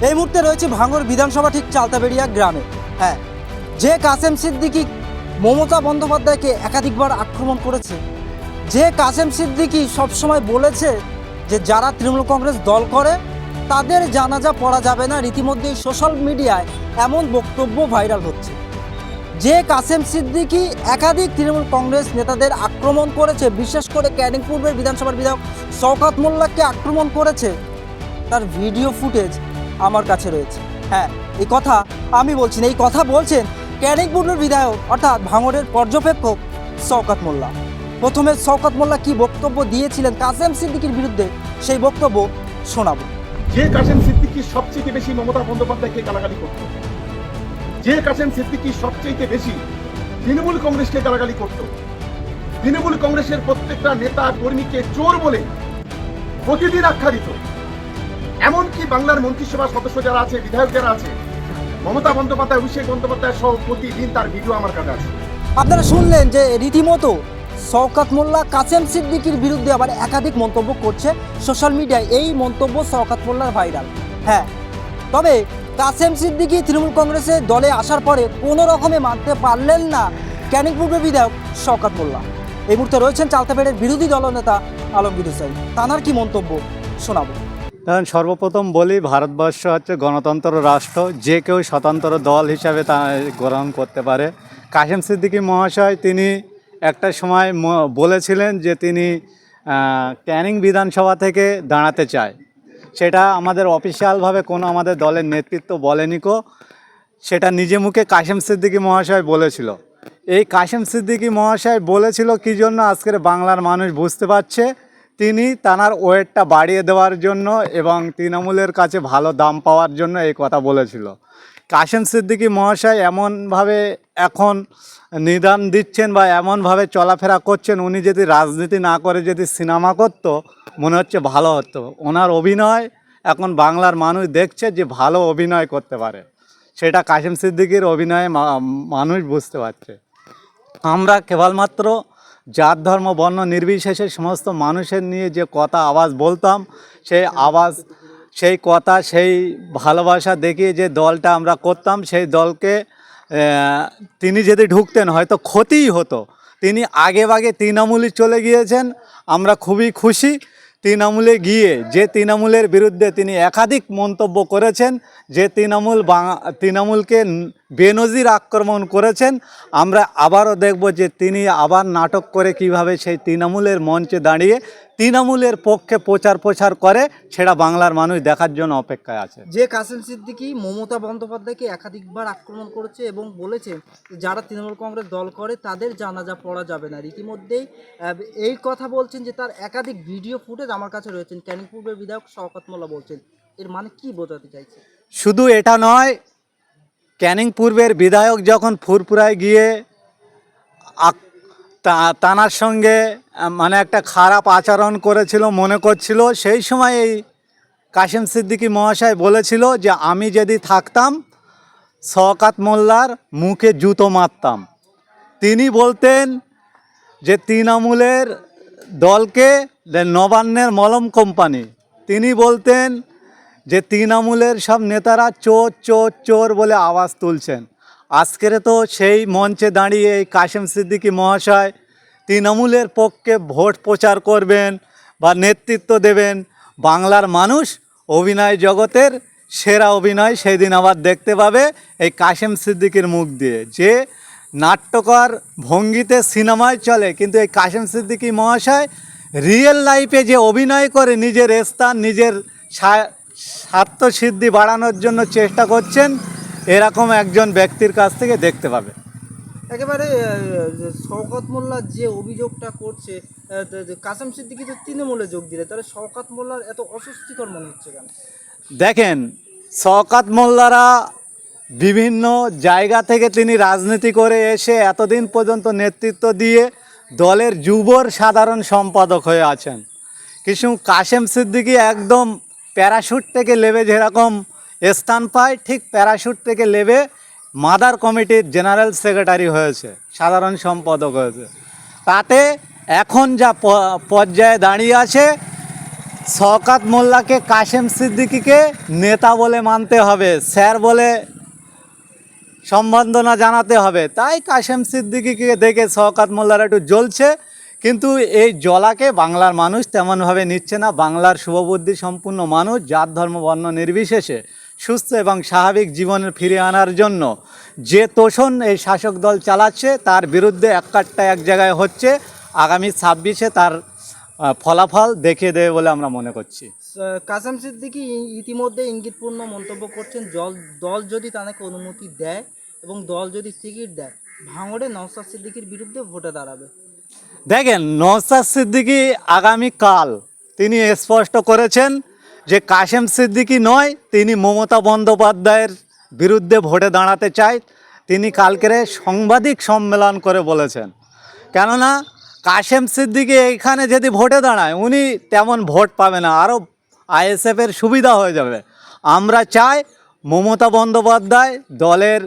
এই মুহূর্তে রয়েছে ভাঙড় বিধানসভা ঠিক চালতাবেড়িয়া গ্রামে। হ্যাঁ, যে কাসেম সিদ্দিকী মমতা বন্দ্যোপাধ্যায়কে একাধিকবার আক্রমণ করেছে, যে কাসেম সিদ্দিকী সবসময় বলেছে যে যারা তৃণমূল কংগ্রেস দল করে তাদের জানাজা পড়া যাবে না, রীতিমধ্যেই সোশ্যাল মিডিয়ায় এমন বক্তব্য ভাইরাল হচ্ছে। যে কাসেম সিদ্দিকী একাধিক তৃণমূল কংগ্রেস নেতাদের আক্রমণ করেছে, বিশেষ করে ক্যানিং পূর্বের বিধানসভার বিধায়ক শওকত মোল্লাকে আক্রমণ করেছে, তার ভিডিও ফুটেজ আমার কাছে রয়েছে। হ্যাঁ, এই কথা আমি বলছি না, এই কথা বলছেন ক্যানিং পূর্বের বিধায়ক অর্থাৎ ভাঙড়ের পর্যবেক্ষক শওকত মোল্লা। প্রথমে শওকত মোল্লা কি বক্তব্য দিয়েছিলেন কাসেম সিদ্দিকীর বিরুদ্ধে, সেই বক্তব্য শোনাবো। যে কাসেম সিদ্দিকী সবচেয়ে বেশি মমতা বন্দ্যোপাধ্যায়কে গালাগালি করত, যে কাসেম সিদ্দিকী সবচেয়ে বেশি তৃণমূল কংগ্রেসকে গালাগালি করত, তৃণমূল কংগ্রেসের প্রত্যেকটা নেতা কর্মীকে চোর বলে প্রতিদিন আখ্যা দিত, এমনকি বাংলার মন্ত্রিসভা সদস্য যারা আছে, বিধায়ক যারা আছে, মমতা বন্দ্যোপাধ্যায়, অভিষেক বন্দ্যোপাধ্যায় সহ প্রতিদিন তার ভিডিও আমার কাছে আছে। আপনারা শুনলেন যে রীতিমতো শওকত মোল্লা কাসেম সিদ্দিকীর বিরুদ্ধে আবার একাধিক মন্তব্য করছে সোশ্যাল মিডিয়ায়। এই মন্তব্য শওকত মোল্লার ভাইরাল। হ্যাঁ, তবে কাসেম সিদ্দিকী তৃণমূল কংগ্রেসের দলে আসার পরে কোনো রকমে মানতে পারলেন না ক্যানিং পূর্বের বিধায়ক শওকত মোল্লা। এই মুহূর্তে রয়েছেন চালতাবেড়ের বিরোধী দলনেতা আলমগীর হোসেন। তাঁর কি মন্তব্য শোনাবো। কারণ সর্বপ্রথম বলি, ভারতবর্ষ হচ্ছে গণতন্ত্র রাষ্ট্র, যে কেউ স্বতন্ত্র দল হিসাবে তা গ্রহণ করতে পারে। কাসেম সিদ্দিকী মহাশয় তিনি একটা সময় বলেছিলেন যে তিনি ক্যানিং বিধানসভা থেকে দাঁড়াতে চায়। সেটা আমাদের অফিসিয়ালভাবে কোনো আমাদের দলের নেতৃত্ব বলেনি কো, সেটা নিজে মুখে কাসেম সিদ্দিকী মহাশয় বলেছিল। এই কাসেম সিদ্দিকী মহাশয় বলেছিল কী জন্য, আজকের বাংলার মানুষ বুঝতে পারছে। তিনি তাঁর ওয়েটটা বাড়িয়ে দেওয়ার জন্য এবং তৃণমূলের কাছে ভালো দাম পাওয়ার জন্য এই কথা বলেছিল। কাসেম সিদ্দিকী মহাশয় এমনভাবে এখন নিদান দিচ্ছেন বা এমনভাবে চলাফেরা করছেন, উনি যদি রাজনীতি না করে যদি সিনেমা করতো মনে হচ্ছে ভালো হতো। ওনার অভিনয় এখন বাংলার মানুষ দেখছে যে ভালো অভিনয় করতে পারে, সেটা কাসেম সিদ্দিকীর অভিনয়ে মানুষ বুঝতে পারছে। আমরা কেবলমাত্র জাত ধর্ম বর্ণ নির্বিশেষে সমস্ত মানুষের নিয়ে যে কথা আওয়াজ বলতাম, সেই আওয়াজ, সেই কথা, সেই ভালোবাসা দেখিয়ে যে দলটা আমরা করতাম, সেই দলকে তিনি যদি ঢুকতেন হয়তো ক্ষতিই হতো। তিনি আগেভাগে তৃণমূলে চলে গিয়েছেন, আমরা খুবই খুশি। তৃণমূলে গিয়ে যে তৃণমূলের বিরুদ্ধে তিনি একাধিক মন্তব্য করেছেন, যে তৃণমূলকে বেনজির আক্রমণ করেছেন, আমরা আবারও দেখব যে তিনি আবার নাটক করে কিভাবে সেই তৃণমূলের মঞ্চে দাঁড়িয়ে তৃণমূলের পক্ষে প্রচার করে, সেটা বাংলার মানুষ দেখার জন্য অপেক্ষায় আছে। যে কাসেম সিদ্দিকী মমতা বন্দ্যোপাধ্যায়কে একাধিকবার আক্রমণ করেছে এবং বলেছে যারা তৃণমূল কংগ্রেস দল করে তাদের জানাজা পড়া যাবে না, রীতিমধ্যেই এই কথা বলছেন যে তার একাধিক ভিডিও ফুটেজ আমার কাছে রয়েছেন। ক্যানিং পূর্বের বিধায়ক শওকত মোল্লা বলছেন, এর মানে কি বোঝাতে চাইছে? শুধু এটা নয়, ক্যানিং পূর্বের বিধায়ক যখন ফুরপুরায় গিয়ে তানার সঙ্গে মানে একটা খারাপ আচরণ করেছিল মনে করছিল, সেই সময় এই কাসেম সিদ্দিকী মহাশয় বলেছিল যে আমি যদি থাকতাম শওকত মোল্লার মুখে জুতো মারতাম। তিনি বলতেন যে তৃণমূলের দলকে নবান্নের মলম কোম্পানি। তিনি বলতেন যে তৃণমূলের সব নেতারা চোর চোর চোর বলে আওয়াজ তুলছেন। আজকের তো সেই মঞ্চে দাঁড়িয়ে এই কাসেম সিদ্দিকী মহাশয় তৃণমূলের পক্ষে ভোট প্রচার করবেন বা নেতৃত্ব দেবেন। বাংলার মানুষ অভিনয় জগতের সেরা অভিনয় সেই দিন আবার দেখতে পাবে এই কাসেম সিদ্দিকীর মুখ দিয়ে। যে নাট্যকর ভঙ্গিতে সিনেমায় চলে, কিন্তু এই কাসেম সিদ্দিকী মহাশয় রিয়েল লাইফে যে অভিনয় করে নিজের স্থান, নিজের স্বার্থসিদ্ধি বাড়ানোর জন্য চেষ্টা করছেন, এরকম একজন ব্যক্তির কাছ থেকে দেখতে পাবে। একেবারে শওকত মোল্লা যে অভিযোগটা করছে, কাসেম সিদ্দিকী তো তৃণমূলে যোগ দিলে, তাহলে শওকত মোল্লার এত অস্বস্তিকর মনে হচ্ছে কেন? দেখেন, শওকত মোল্লারা বিভিন্ন জায়গা থেকে তিনি রাজনীতি করে এসে এতদিন পর্যন্ত নেতৃত্ব দিয়ে দলের যুবর সাধারণ সম্পাদক হয়ে আছেন। কিন্তু কাসেম সিদ্দিকী একদম প্যারাশুট থেকে লেবে যেরকম স্থান পায়, ঠিক প্যারাশুট থেকে লেবে মাদার কমিটির জেনারেল সেক্রেটারি হয়েছে, সাধারণ সম্পাদক হয়েছে। তাতে এখন যা পর্যায়ে দাঁড়িয়ে আছে, শওকত মোল্লাকে কাশেম সিদ্দিকীকে নেতা বলে মানতে হবে, স্যার বলে সম্বর্ধনা জানাতে হবে। তাই কাশেম সিদ্দিকীকে দেখে শওকত মোল্লার একটু জ্বলছে, কিন্তু এই জ্বলাকে বাংলার মানুষ তেমনভাবে নিচ্ছে না। বাংলার শুভবুদ্ধি সম্পূর্ণ মানুষ জাত ধর্ম বর্ণ নির্বিশেষে সুস্থ এবং স্বাভাবিক জীবনে ফিরে আনার জন্য যে তোষণ এই শাসক দল চালাচ্ছে, তার বিরুদ্ধে একটা এক জায়গায় হচ্ছে। আগামী 26-এ তার ফলাফল দেখিয়ে দেবে বলে আমরা মনে করছি। কাসেম সিদ্দিকী ইতিমধ্যে ইঙ্গিতপূর্ণ মন্তব্য করছেন, দল যদি তাকে অনুমতি দেয় এবং দল যদি টিকিট দেয়, ভাঙড়ে নওশাদ সিদ্দিকীর বিরুদ্ধে ভোটে দাঁড়াবে। দেখেন, নওশাদ সিদ্দিকী আগামীকাল তিনি স্পষ্ট করেছেন যে কাশেম সিদ্দিকী নয়, তিনি মমতা বন্দ্যোপাধ্যায়ের বিরুদ্ধে ভোটে দাঁড়াতে চায়। তিনি কালকের সাংবাদিক সম্মেলন করে বলেছেন, কেননা কাশেম সিদ্দিকী এইখানে যদি ভোটে দাঁড়ায় উনি তেমন ভোট পাবে না, আরও আইএসএফের সুবিধা হয়ে যাবে। আমরা চাই মমতা বন্দ্যোপাধ্যায় দলের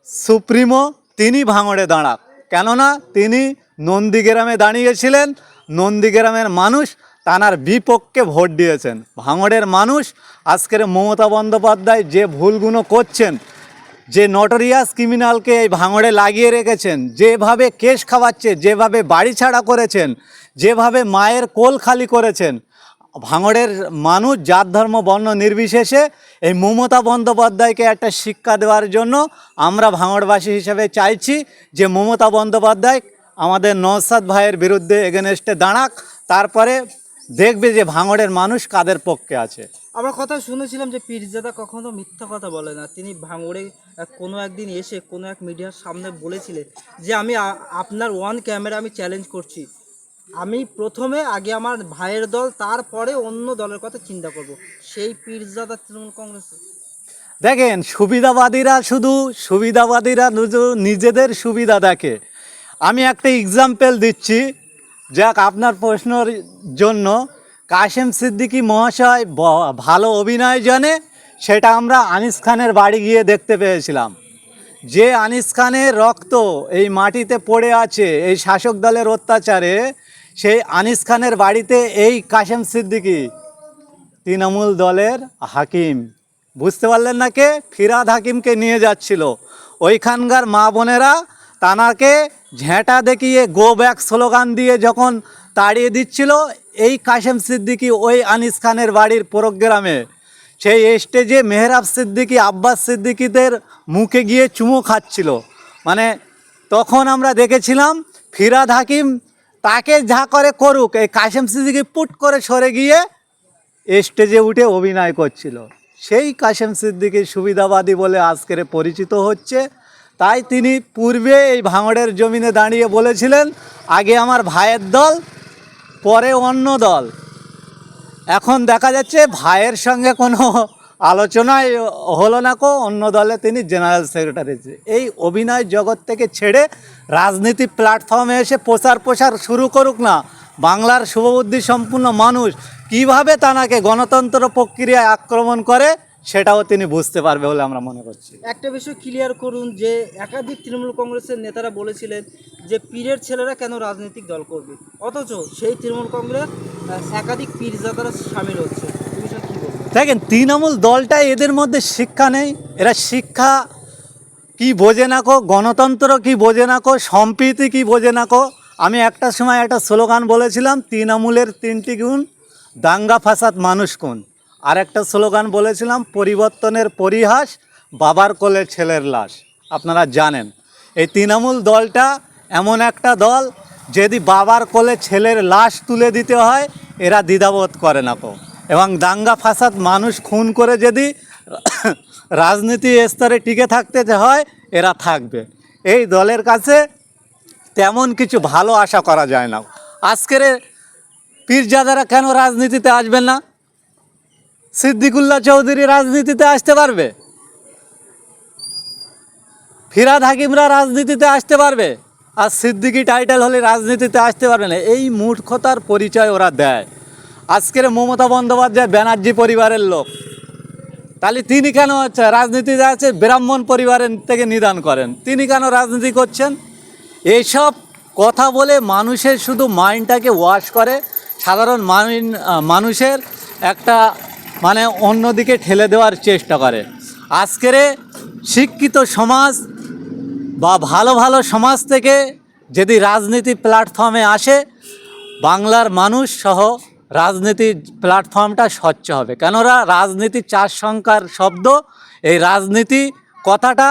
সুপ্রিমো তিনি ভাঙড়ে দাঁড়াক, কেননা তিনি নন্দীগ্রামে দাঁড়িয়েছিলেন, নন্দীগ্রামের মানুষ তানার বিপক্ষে ভোট দিয়েছেন। ভাঙড়ের মানুষ আজকের মমতা বন্দ্যোপাধ্যায় যে ভুলগুলো করছেন, যে নটোরিয়াস ক্রিমিনালকে এই ভাঙড়ে লাগিয়ে রেখেছেন, যেভাবে কেস খাওয়াচ্ছে, যেভাবে বাড়ি ছাড়া করেছেন, যেভাবে মায়ের কোল খালি করেছেন, ভাঙড়ের মানুষ জাত ধর্ম বর্ণ নির্বিশেষে এই মমতা বন্দ্যোপাধ্যায়কে একটা শিক্ষা দেওয়ার জন্য আমরা ভাঙড়বাসী হিসেবে চাইছি যে মমতা বন্দ্যোপাধ্যায় আমাদের নওশাদ ভাইয়ের বিরুদ্ধে এগেনস্টে দাঁড়াক, তারপরে দেখবে যে ভাঙড়ের মানুষ কাদের পক্ষে আছে। আমরা কথা শুনেছিলাম যে পীরজাদা কখনো মিথ্যা কথা বলে না। তিনি ভাঙড়ে কোনো একদিন এসে কোনো এক মিডিয়ার সামনে বলেছিলেন যে আমি আপনার ওয়ান ক্যামেরা আমি চ্যালেঞ্জ করছি, আমি প্রথমে আগে আমার ভাইয়ের দল, তারপরে অন্য দলের কথা চিন্তা করব। সেই পীরজাদা তৃণমূল কংগ্রেস। দেখেন, সুবিধাবাদীরা নিজেদের সুবিধা দেখে। আমি একটা এক্সাম্পল দিচ্ছি, যাক আপনার প্রশ্নের জন্য। কাশেম সিদ্দিকী মহাশয় ভালো অভিনয় জানে, সেটা আমরা আনিস খানের বাড়ি গিয়ে দেখতে পেয়েছিলাম। যে আনিস খানের রক্ত এই মাটিতে পড়ে আছে এই শাসক দলের অত্যাচারে, সেই আনিস খানের বাড়িতে এই কাশেম সিদ্দিকী তৃণমূল দলের হাকিম, বুঝতে পারলেন না কে, ফিরাদ হাকিমকে নিয়ে যাচ্ছিল। ওইখানকার মা বোনেরা তানাকে ঝেঁটা দেখিয়ে গো ব্যাক স্লোগান দিয়ে যখন তাড়িয়ে দিচ্ছিল, এই কাশেম সিদ্দিকী ওই আনিস খানের বাড়ির প্রোগ্রামে সেই স্টেজে মেহরাব সিদ্দিকী আব্বাস সিদ্দিকীদের মুখে গিয়ে চুমো খাচ্ছিল। মানে তখন আমরা দেখেছিলাম ফিরাদ হাকিম তাকে যা করে করুক, এই কাশেম সিদ্দিকী পুট করে সরে গিয়ে স্টেজে উঠে অভিনয় করছিল। সেই কাশেম সিদ্দিকী সুবিধাবাদী বলে আজকের পরিচিত হচ্ছে। তাই তিনি পূর্বে এই ভাঙড়ের জমিনে দাঁড়িয়ে বলেছিলেন, আগে আমার ভাইয়ের দল, পরে অন্য দল। এখন দেখা যাচ্ছে ভাইয়ের সঙ্গে কোনো আলোচনাই হলো না, অন্য দলে তিনি জেনারেল সেক্রেটারি। এই অভিনয় জগৎ থেকে ছেড়ে রাজনীতি প্ল্যাটফর্মে এসে প্রচার শুরু করুক না। বাংলার শুভবুদ্ধি সম্পূর্ণ মানুষ কিভাবে তানাকে গণতন্ত্র প্রক্রিয়ায় আক্রমণ করে সেটাও তিনি বুঝতে পারবে বলে আমরা মনে করছি। একটা বিষয় ক্লিয়ার করুন যে একাধিক তৃণমূল কংগ্রেসের নেতারা বলেছিলেন যে পীরের ছেলেরা কেন রাজনৈতিক দল করবে, অথচ সেই তৃণমূল কংগ্রেস একাধিক পীরজাদারা সামিল হচ্ছে। এই বিষয়ে কী বলবেন? দেখেন, তৃণমূল দলটা এদের মধ্যে শিক্ষা নেই, এরা শিক্ষা কি বোঝে না কো, গণতন্ত্র কি বোঝে না কো, সম্প্রীতি কি বোঝে না কো। আমি একটা সময় একটা স্লোগান বলেছিলাম, তৃণমূলের 3টি গুণ, দাঙ্গা ফাসাদ মানুষ কোন। আর একটা স্লোগান বলেছিলাম, পরিবর্তনের পরিহাস, বাবার কোলে ছেলের লাশ। আপনারা জানেন এই তৃণমূল দলটা এমন একটা দল, যদি বাবার কোলে ছেলের লাশ তুলে দিতে হয় এরা দ্বিধাবোধ করে না কো। এবং দাঙ্গা ফাসাদ মানুষ খুন করে যদি রাজনীতি স্তরে টিকে থাকতে হয় এরা থাকবে। এই দলের কাছে তেমন কিছু ভালো আশা করা যায় না। আজকের পীরজাদারা কেন রাজনীতিতে আসবেন না? সিদ্দিকুল্লাহ চৌধুরী রাজনীতিতে আসতে পারবে, ফিরাদ হাকিমরা রাজনীতিতে আসতে পারবে, আর সিদ্দিকী টাইটেল হলে রাজনীতিতে আসতে পারবে না। এই মূর্খতার পরিচয় ওরা দেয়। আজকের মমতা বন্দ্যোপাধ্যায় ব্যানার্জি পরিবারের লোক, তাহলে তিনি কেন রাজনীতিতে আছে? ব্রাহ্মণ পরিবারের থেকে নিদান করেন, তিনি কেন রাজনীতি করছেন? এইসব কথা বলে মানুষের শুধু মাইন্ডটাকে ওয়াশ করে। সাধারণ মানুষের একটা মানে অন্যদিকে ঠেলে দেওয়ার চেষ্টা করে। আজকের শিক্ষিত সমাজ বা ভালো ভালো সমাজ থেকে যদি রাজনীতি প্ল্যাটফর্মে আসে, বাংলার মানুষ সহ রাজনীতির প্ল্যাটফর্মটা স্বচ্ছ হবে। কেননা রাজনীতি চার সংখ্যার শব্দ, এই রাজনীতি কথাটা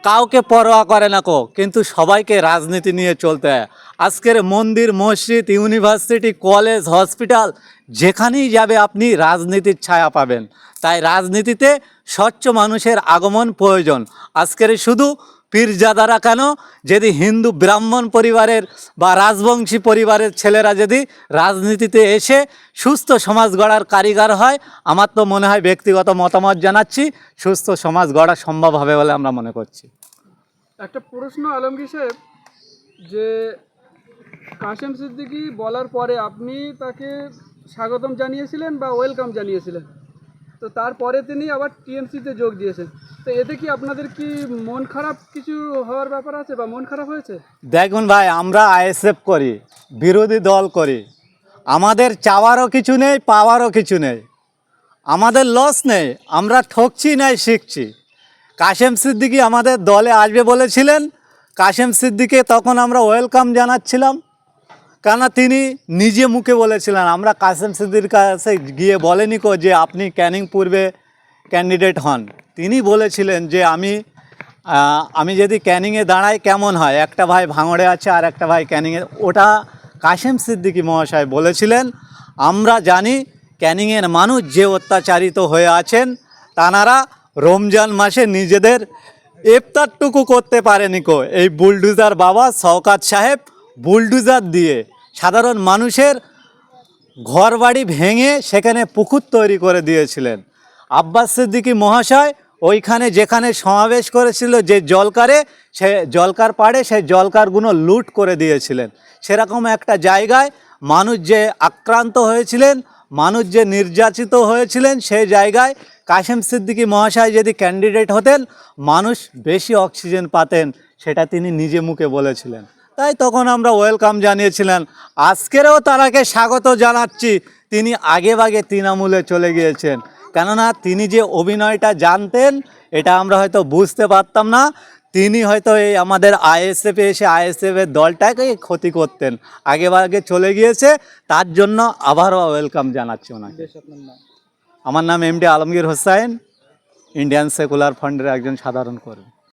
কাউকে পরোয়া করে না কিন্তু সবাইকে রাজনীতি নিয়ে চলতে হয়। আজকের মন্দির, মসজিদ, ইউনিভার্সিটি, কলেজ, হসপিটাল যেখানেই যাবে আপনি রাজনীতির ছায়া পাবেন। তাই রাজনীতিতে স্বচ্ছ মানুষের আগমন প্রয়োজন। আজকের শুধু পীরজাদারা কেন, যদি হিন্দু ব্রাহ্মণ পরিবারের বা রাজবংশী পরিবারের ছেলেরা যদি রাজনীতিতে এসে সুস্থ সমাজ গড়ার কারিগর হয়, আমার তো মনে হয়, ব্যক্তিগত মতামত জানাচ্ছি, সুস্থ সমাজ গড়া সম্ভব হবে বলে আমরা মনে করছি। একটা প্রশ্ন আলমগীর সাহেব, যে কাশেম সিদ্দিকী বলার পরে আপনি তাকে স্বাগতম জানিয়েছিলেন বা ওয়েলকাম জানিয়েছিলেন, তো তারপরে তিনি আবার টিএমসিতে যোগ দিয়েছেন, তো এতে কি আপনাদের কি মন খারাপ কিছু হওয়ার ব্যাপার আছে বা মন খারাপ হয়েছে? দেখুন ভাই, আমরা আইএসএফ করি, বিরোধী দল করি, আমাদের চাওয়ারও কিছু নেই, পাওয়ারও কিছু নেই, আমাদের লস নেই, আমরা ঠকছি নাই, শিখছি। কাশেম সিদ্দিকী আমাদের দলে আসবে বলেছিলেন, কাশেম সিদ্দিকীকে তখন আমরা ওয়েলকাম জানাচ্ছিলাম, কেননা তিনি নিজে মুখে বলেছিলেন। আমরা কাশেম সিদ্দিকীর কাছে গিয়ে বলেনি যে আপনি ক্যানিং পূর্বে ক্যান্ডিডেট হন। তিনি বলেছিলেন যে আমি যদি ক্যানিংয়ে দাঁড়াই কেমন হয়, একটা ভাই ভাঙড়ে আছে আর একটা ভাই ক্যানিংয়ে, ওটা কাশেম সিদ্দিকী মহাশয় বলেছিলেন। আমরা জানি ক্যানিংয়ের মানুষ যে অত্যাচারিত হয়ে আছেন, তানারা রমজান মাসে নিজেদের ইফতারটুকু করতে পারেনি এই বুলডুজার বাবা শওকাত সাহেব বুলডুজার দিয়ে সাধারণ মানুষের ঘরবাড়ি ভেঙে সেখানে পুকুর তৈরি করে দিয়েছিলেন। আব্বাস সিদ্দিকী মহাশয় ওইখানে যেখানে সমাবেশ করেছিল, যে জলকারে, সে জলকার পাড়ে সেই জলকারগুলো লুট করে দিয়েছিলেন। সেরকম একটা জায়গায় মানুষ যে আক্রান্ত হয়েছিলেন, মানুষ যে নির্যাতিত হয়েছিলেন, সেই জায়গায় কাশেম সিদ্দিকী মহাশয় যদি ক্যান্ডিডেট হতেন, মানুষ বেশি অক্সিজেন পাতেন, সেটা তিনি নিজে মুখে বলেছিলেন। তাই তখন আমরা ওয়েলকাম জানিয়েছিলেন। আজকেরও তারাকে স্বাগত জানাচ্ছি। তিনি আগেভাগে তৃণমূলে চলে গিয়েছেন, কেননা তিনি যে অভিনয়টা জানতেন এটা আমরা হয়তো বুঝতে পারতাম না। তিনি হয়তো এই আমাদের আইএসএফে এসে আইএসএফের দলটাকে ক্ষতি করতেন, আগেভাগে চলে গিয়েছে, তার জন্য আবারও ওয়েলকাম জানাচ্ছি ওনাকে। আমার নাম MD Alamgir Hossain, Indian secular ফান্ডের একজন সাধারণ কর্মী।